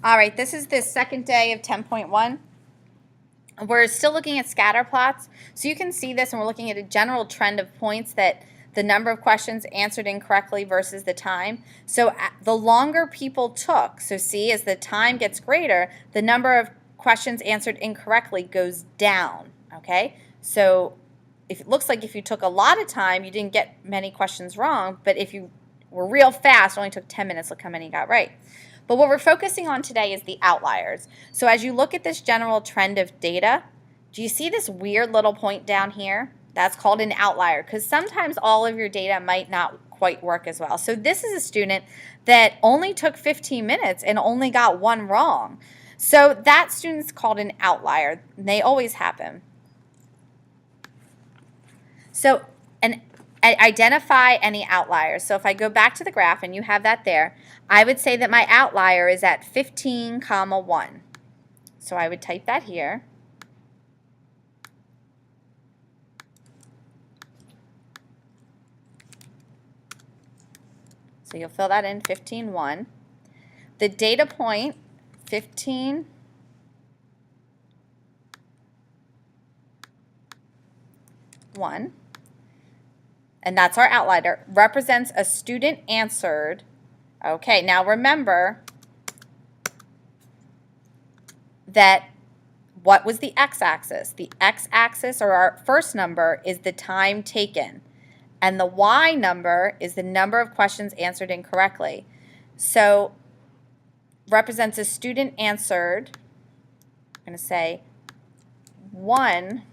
All right, this is the second day of 10.1. We're still looking at scatter plots. So you can see this, and we're looking at a general trend of points that the number of questions answered incorrectly versus the time. So the longer people took, so see, as the time gets greater, the number of questions answered incorrectly goes down, okay? So if it looks like if you took a lot of time, you didn't get many questions wrong, but if you were real fast, it only took 10 minutes, look how many you got right. But what we're focusing on today is the outliers. So as you look at this general trend of data, do you see this weird little point down here? That's called an outlier, because sometimes all of your data might not quite work as well. So this is a student that only took 15 minutes and only got one wrong. So that student's called an outlier, and they always happen. So identify any outliers. So if I go back to the graph and you have that there, I would say that my outlier is at 15, 1. So I would type that here. So you'll fill that in, 15, 1. The data point, 15, 1. And that's our outlier, represents a student answered. Okay, now remember that what was the x-axis? The x-axis, or our first number, is the time taken. And the y number is the number of questions answered incorrectly. So represents a student answered, I'm going to say 1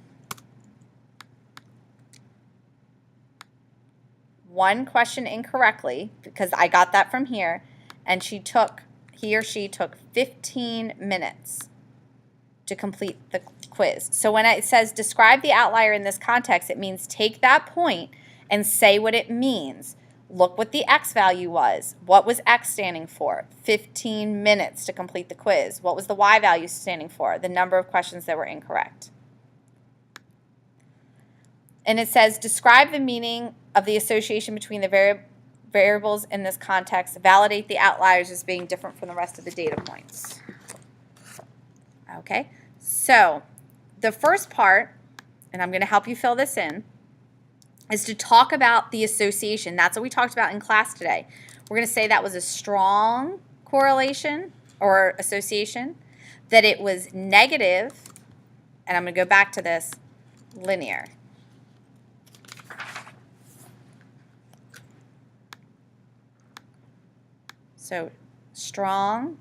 question incorrectly, because I got that from here, and he or she took 15 minutes to complete the quiz. So when it says describe the outlier in this context, it means take that point and say what it means. Look what the x value was. What was x standing for? 15 minutes to complete the quiz. What was the y value standing for? The number of questions that were incorrect. And it says describe the meaning of the association between the variables in this context. Validate the outliers as being different from the rest of the data points. Okay, so the first part, and I'm going to help you fill this in, is to talk about the association. That's what we talked about in class today. We're going to say that was a strong correlation or association, that it was negative, and I'm going to go back to this, linear. So strong,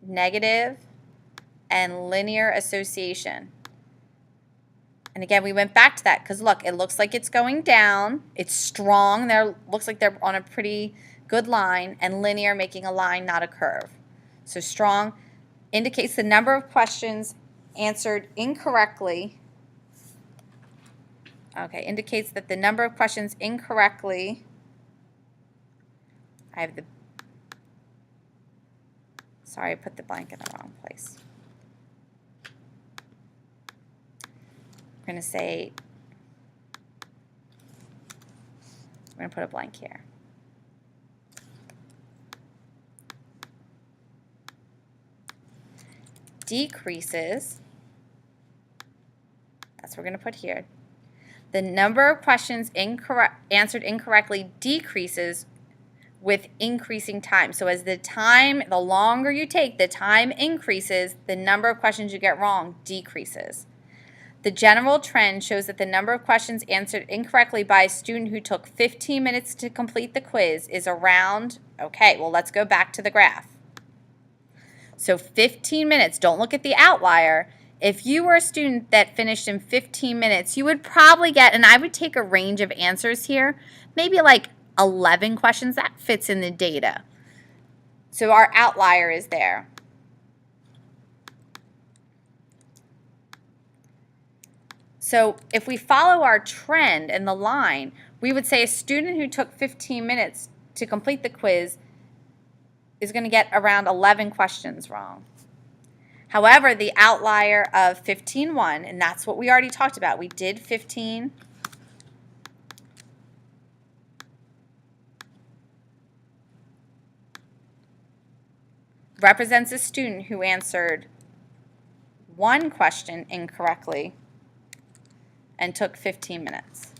negative, and linear association. And again, we went back to that because look, it looks like it's going down. It's strong. There looks like they're on a pretty good line, and linear, making a line, not a curve. So strong indicates the number of questions answered incorrectly. Okay, indicates that the number of questions incorrectly, sorry, I put the blank in the wrong place. We're going to say, we're going to put a blank here. Decreases, that's what we're going to put here. The number of questions answered incorrectly decreases with increasing time. So as the longer you take, the time increases, the number of questions you get wrong decreases. The general trend shows that the number of questions answered incorrectly by a student who took 15 minutes to complete the quiz is around, okay, well, let's go back to the graph. So 15 minutes, don't look at the outlier. If you were a student that finished in 15 minutes, you would probably get, and I would take a range of answers here, maybe like 11 questions. That fits in the data. So our outlier is there. So if we follow our trend and the line, we would say a student who took 15 minutes to complete the quiz is going to get around 11 questions wrong. However, the outlier of 15-1, and that's what we already talked about. We did 15. represents a student who answered one question incorrectly and took 15 minutes.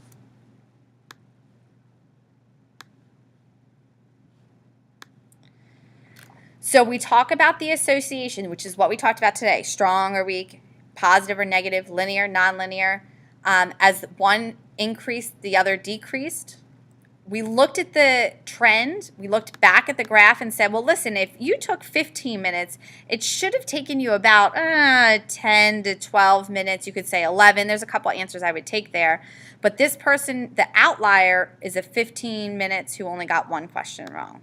So we talk about the association, which is what we talked about today, strong or weak, positive or negative, linear, nonlinear. As one increased, the other decreased. We looked at the trend, we looked back at the graph and said, well, listen, if you took 15 minutes, it should have taken you about 10 to 12 minutes. You could say 11. There's a couple answers I would take there. But this person, the outlier, is a 15 minutes who only got one question wrong.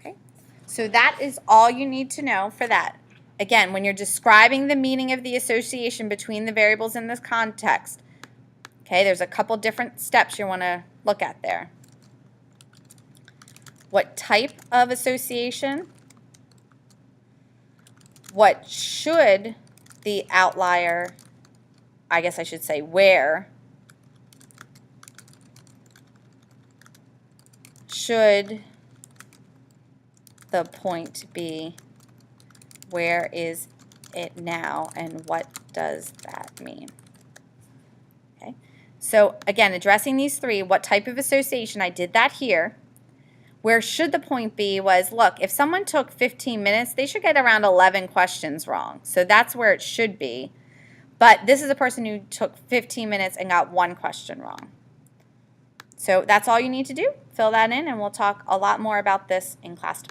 Okay, so that is all you need to know for that. Again, when you're describing the meaning of the association between the variables in this context, okay, there's a couple different steps you want to look at there. What type of association? What should the outlier, I guess I should say where, should the point be? Where is it now, and what does that mean? Okay. So again, addressing these three, what type of association, I did that here. Where should the point be was, look, if someone took 15 minutes, they should get around 11 questions wrong. So that's where it should be. But this is a person who took 15 minutes and got one question wrong. So that's all you need to do. Fill that in, and we'll talk a lot more about this in class tomorrow.